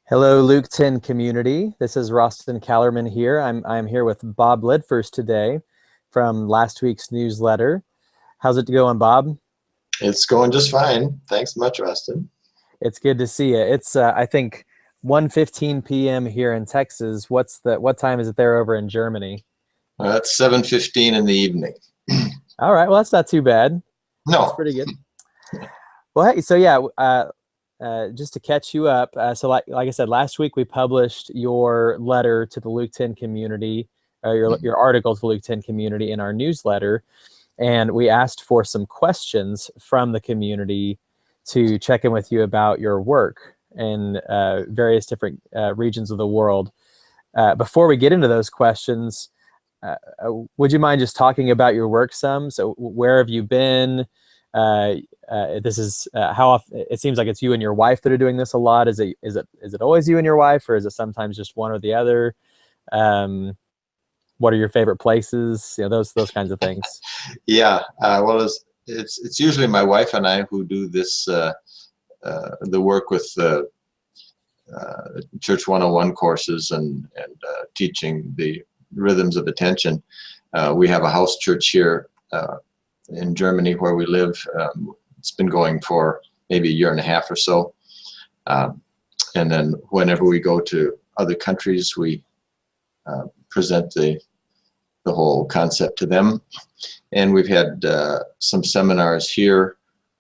Hello, Luke 10 community. This is Roston Callerman here. I'm here with Bob Lidfors today from last week's newsletter. How's it going, Bob? It's going just fine. Thanks much, Rustin. It's good to see you. It's I think 1:15 p.m. here in Texas. What time is it there over in Germany? It's 7:15 in the evening. All right, well that's not too bad. That's No. pretty good. Well, hey, so yeah, just to catch you up, so like I said, last week we published your letter to the Luke 10 community, your article to the Luke 10 community in our newsletter, and we asked for some questions from the community to check in with you about your work in various different regions of the world. Before we get into those questions, would you mind just talking about your work some? So where have you been? This is how often it seems like it's you and your wife that are doing this a lot. Is it always you and your wife, or is it sometimes just one or the other? What are your favorite places? Those kinds of things. Yeah. Well, it's usually my wife and I who do this the work with Church 101 courses and teaching the rhythms of attention. We have a house church here in Germany where we live. It's been going for maybe a year and a half or so. And then whenever we go to other countries, we present the whole concept to them. And we've had some seminars here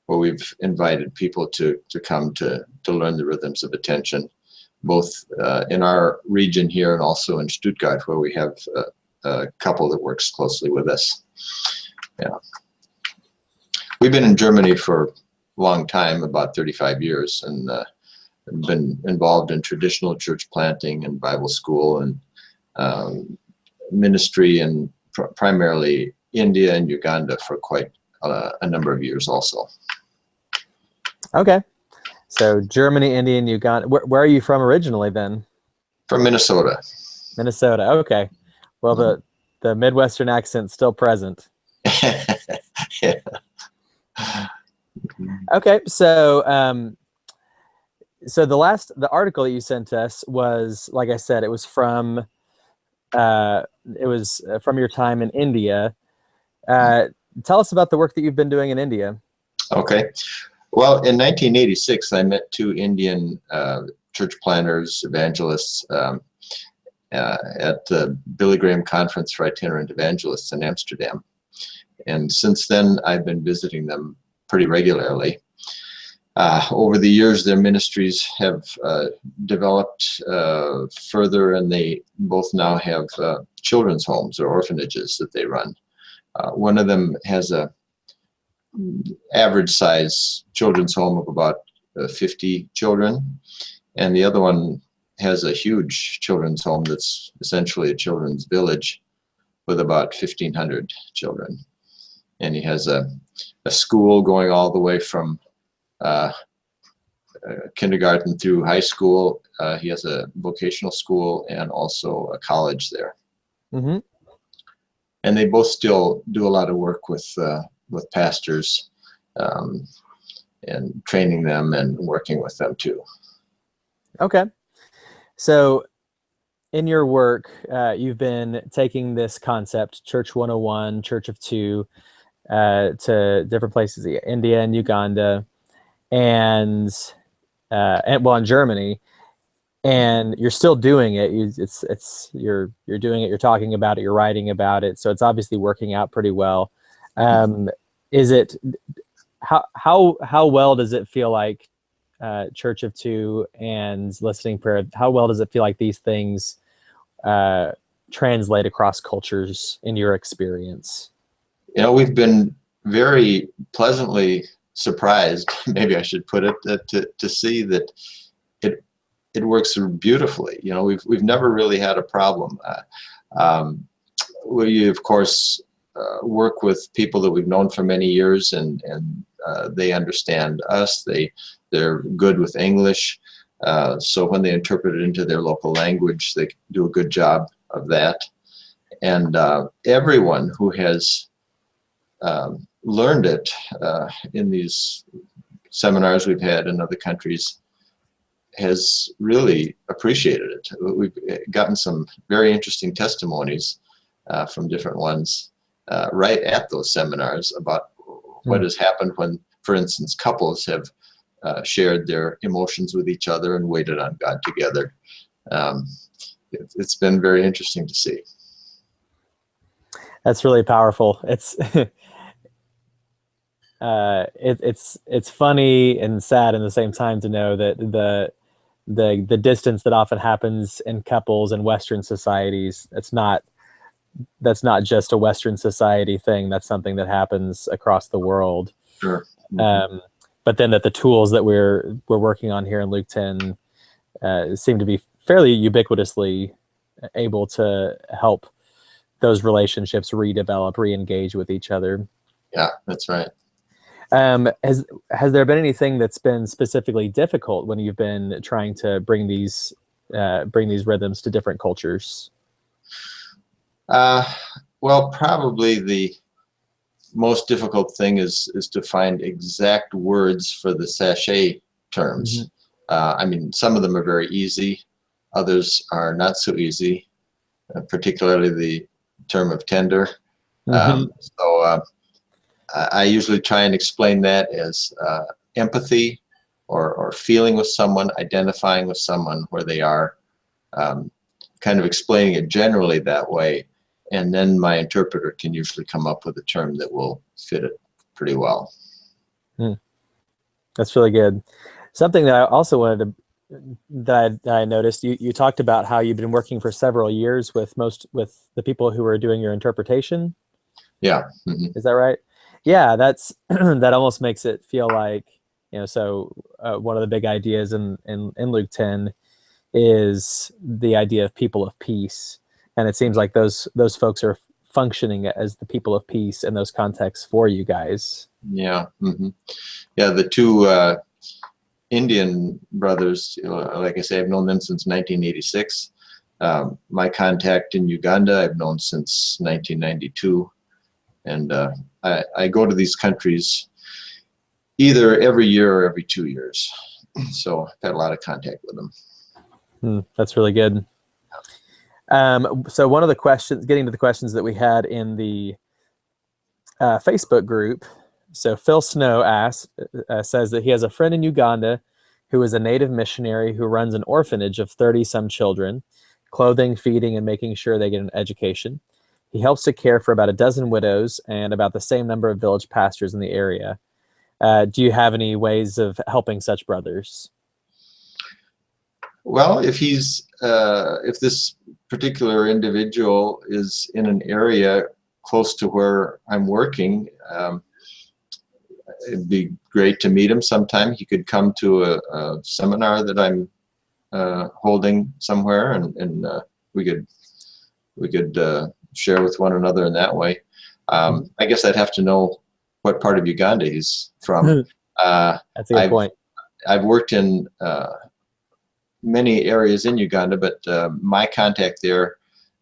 where we've invited people to come to learn the rhythms of attention, both in our region here and also in Stuttgart, where we have a couple that works closely with us. Yeah. We've been in Germany for a long time, about 35 years, and been involved in traditional church planting and Bible school and ministry in primarily India and Uganda for quite a number of years also. Okay. So Germany, India, and Uganda. Where are you from originally then? From Minnesota. Minnesota. Okay. Well, the Midwestern accent's still present. Yeah. Okay. So the article that you sent us was, like I said, it was from your time in India. Tell us about the work that you've been doing in India. Okay. Well, in 1986, I met two Indian church planners, evangelists, at the Billy Graham Conference for Itinerant Evangelists in Amsterdam. And since then, I've been visiting them pretty regularly. Over the years, their ministries have developed further, and they both now have children's homes or orphanages that they run. One of them has a average size children's home of about 50 children, and the other one has a huge children's home that's essentially a children's village with about 1,500 children. And he has a school going all the way from kindergarten through high school. He has a vocational school and also a college there. Mm-hmm. And they both still do a lot of work with pastors and training them and working with them too. Okay. So in your work, you've been taking this concept, Church 101, Church of Two, to different places, India and Uganda, and in Germany, and you're still doing it. You're doing it. You're talking about it. You're writing about it. So it's obviously working out pretty well. Is it how well does it feel like Church of Two and listening prayer? How well does it feel like these things translate across cultures in your experience? You know, we've been very pleasantly surprised, maybe I should put it, to see that it works beautifully. You know, we've never really had a problem. We of course work with people that we've known for many years, and they understand us. They're good with English, so when they interpret it into their local language, they do a good job of that. And everyone who has learned it in these seminars we've had in other countries has really appreciated it. We've gotten some very interesting testimonies from different ones right at those seminars about what has happened when, for instance, couples have shared their emotions with each other and waited on God together. It's been very interesting to see. That's really powerful. It's funny and sad in the same time to know that the distance that often happens in couples in Western societies, that's not just a Western society thing. That's something that happens across the world. Sure. But then that the tools that we're working on here in Luke 10 seem to be fairly ubiquitously able to help those relationships redevelop, re-engage with each other. Yeah, that's right. Has there been anything that's been specifically difficult when you've been trying to bring these rhythms to different cultures? Well, probably the most difficult thing is to find exact words for the sachet terms. I mean, some of them are very easy, others are not so easy, particularly the term of tender. So I usually try and explain that as empathy or feeling with someone, identifying with someone where they are, kind of explaining it generally that way. And then my interpreter can usually come up with a term that will fit it pretty well. That's really good. Something that I also wanted to, that I noticed, you talked about how you've been working for several years with the people who are doing your interpretation. Yeah. Is that right? Yeah, that's that almost makes it feel like, so one of the big ideas in Luke 10 is the idea of people of peace. And it seems like those folks are functioning as the people of peace in those contexts for you guys. Yeah. Yeah, the two Indian brothers, like I say, I've known them since 1986. My contact in Uganda, I've known since 1992. And I go to these countries either every year or every 2 years. So I've had a lot of contact with them. That's really good. So one of the questions, getting to the questions that we had in the Facebook group. So Phil Snow says that he has a friend in Uganda who is a native missionary who runs an orphanage of 30-some children, clothing, feeding, and making sure they get an education. He helps to care for about a dozen widows and about the same number of village pastors in the area. Do you have any ways of helping such brothers? Well, if this particular individual is in an area close to where I'm working, it'd be great to meet him sometime. He could come to a seminar that I'm holding somewhere, and we could share with one another in that way. I guess I'd have to know what part of Uganda he's from. That's a good point. I've worked in many areas in Uganda, but my contact there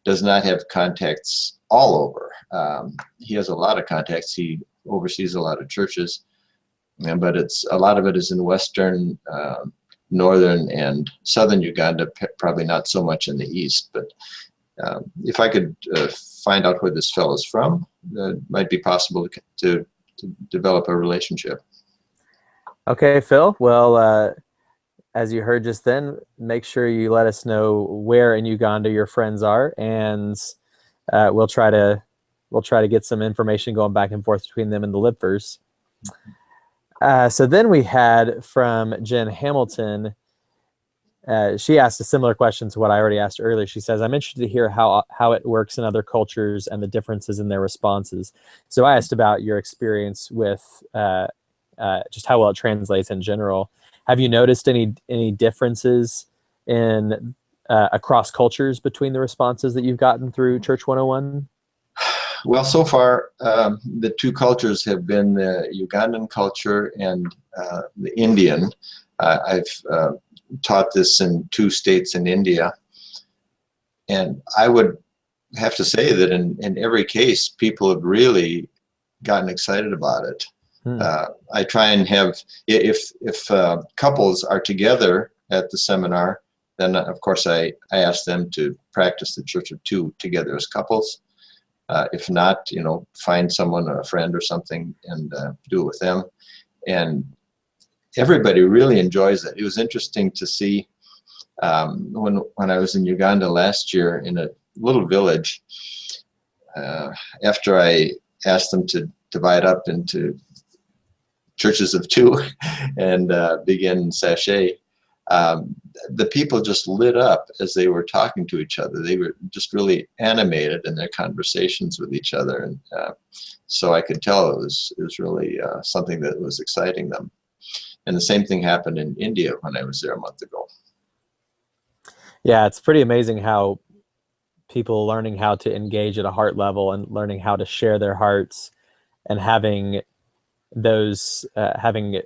does not have contacts all over. He has a lot of contacts. He oversees a lot of churches, but a lot of it is in western, northern, and southern Uganda, probably not so much in the east. But if I could find out where this fellow's from, it might be possible to develop a relationship. Okay, Phil. Well, as you heard just then, make sure you let us know where in Uganda your friends are, and we'll try to get some information going back and forth between them and the Lidfors. So then we had from Jen Hamilton. She asked a similar question to what I already asked earlier. She says, "I'm interested to hear how it works in other cultures and the differences in their responses." So I asked about your experience with just how well it translates in general. Have you noticed any differences in across cultures between the responses that you've gotten through Church 101? Well, so far, the two cultures have been the Ugandan culture and the Indian. I've taught this in 2 states in India, and I would have to say that in every case, people have really gotten excited about it. I try and have, if couples are together at the seminar, then of course I asked them to practice the Church of Two together as couples. If not, find someone, a friend or something, and do it with them. And everybody really enjoys it. It was interesting to see when I was in Uganda last year in a little village. After I asked them to divide up into churches of two and begin sachet, the people just lit up as they were talking to each other. They were just really animated in their conversations with each other, and so I could tell it was really something that was exciting them. And the same thing happened in India when I was there a month ago. Yeah, it's pretty amazing how people learning how to engage at a heart level and learning how to share their hearts and having those having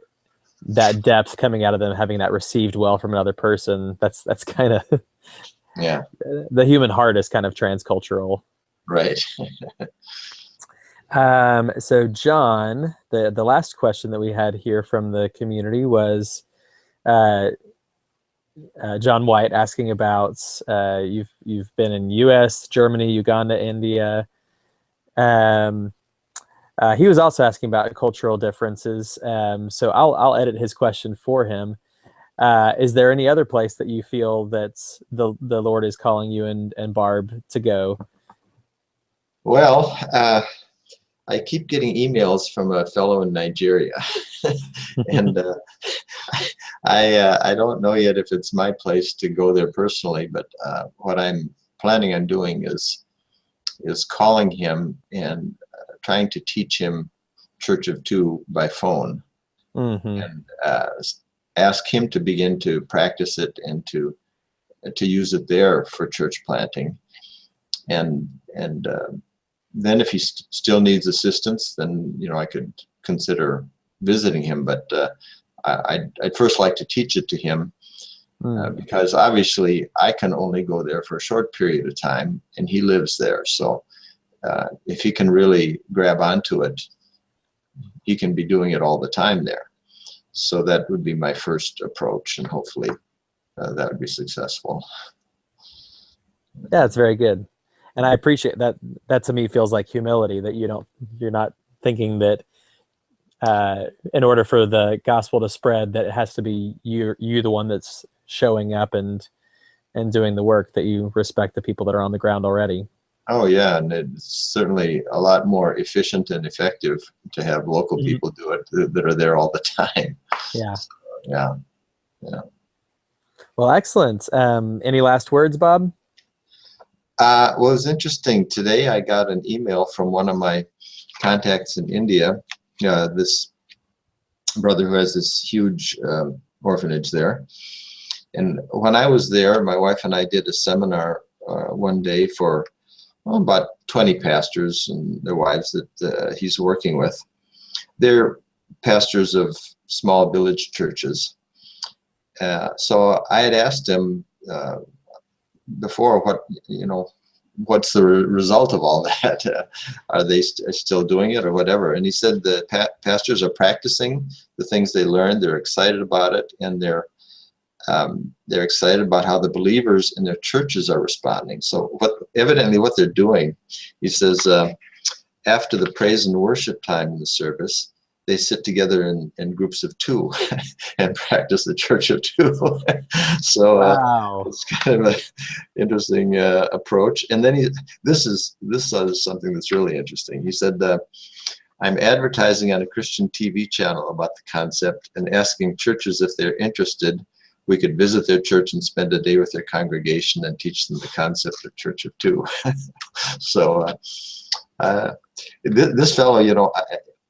that depth coming out of them, having that received well from another person. That's kind of Yeah. The human heart is kind of transcultural. Right. So John, the last question that we had here from the community was John White asking about you've been in U.S., Germany, Uganda, India. He was also asking about cultural differences. So I'll edit his question for him. Is there any other place that you feel that the Lord is calling you and Barb to go? Well, I keep getting emails from a fellow in Nigeria, and I don't know yet if it's my place to go there personally. But what I'm planning on doing is calling him and trying to teach him Church of Two by phone, and ask him to begin to practice it and to use it there for church planting, and then if he still needs assistance, then I could consider visiting him. But I'd first like to teach it to him, because obviously I can only go there for a short period of time, and he lives there. So if he can really grab onto it, he can be doing it all the time there. So that would be my first approach, and hopefully that would be successful. Yeah, it's very good. And I appreciate that. That to me feels like humility, that you're not thinking that in order for the gospel to spread, that it has to be you the one that's showing up and doing the work, that you respect the people that are on the ground already. Oh yeah, and it's certainly a lot more efficient and effective to have local people do it that are there all the time. Yeah. So, yeah. Well, excellent. Any last words, Bob? Well, it was interesting. Today I got an email from one of my contacts in India, this brother who has this huge orphanage there. And when I was there, my wife and I did a seminar one day for about 20 pastors and their wives that he's working with. They're pastors of small village churches. So I had asked him before, what's the result of all that? Are they still doing it or whatever? And he said the pastors are practicing the things they learned. They're excited about it, and they're excited about how the believers in their churches are responding. So evidently what they're doing, he says, after the praise and worship time in the service, they sit together in groups of two and practice the Church of Two. So wow. It's kind of an interesting approach. And then this is something that's really interesting. He said, I'm advertising on a Christian TV channel about the concept and asking churches if they're interested. We could visit their church and spend a day with their congregation and teach them the concept of Church of Two. So this fellow,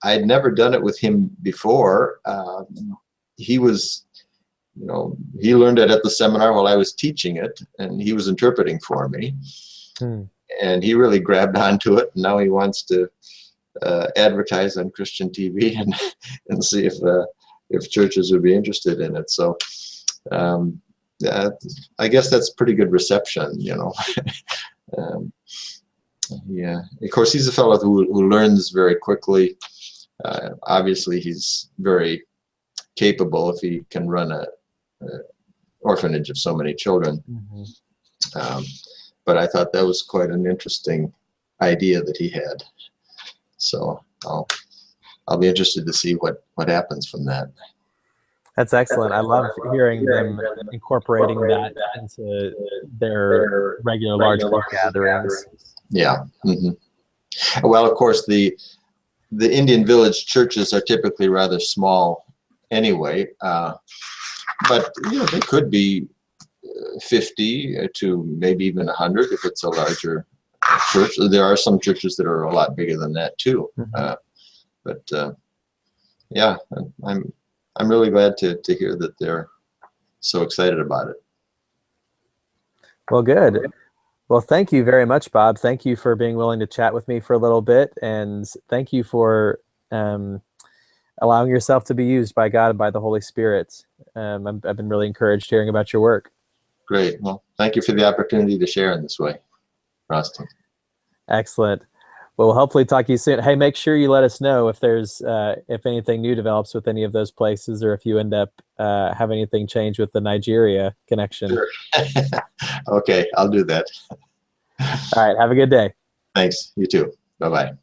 I had never done it with him before. He was, he learned it at the seminar while I was teaching it, and he was interpreting for me. And he really grabbed onto it, and now he wants to advertise on Christian TV and see if churches would be interested in it. So I guess that's pretty good reception, yeah. Of course, he's a fellow who learns very quickly. Obviously, he's very capable if he can run orphanage of so many children. Mhm. But I thought that was quite an interesting idea that he had. So I'll be interested to see what happens from that. That's excellent. I love hearing them incorporating that into their regular large group gatherings. Yeah. Hmm. Well, of course, the Indian village churches are typically rather small anyway, but they could be 50 to maybe even 100 if it's a larger church. There are some churches that are a lot bigger than that too. Mhm. But yeah, I'm really glad to hear that they're so excited about it. Well, good. Well, thank you very much, Bob. Thank you for being willing to chat with me for a little bit, and thank you for um, allowing yourself to be used by God and by the Holy Spirit. I've been really encouraged hearing about your work. Great. Well, thank you for the opportunity to share in this way, Rustin. Excellent. Well, we'll hopefully talk to you soon. Hey, make sure you let us know if there's if anything new develops with any of those places, or if you end up having anything change with the Nigeria connection. Sure. Okay, I'll do that. All right. Have a good day. Thanks. You too. Bye-bye.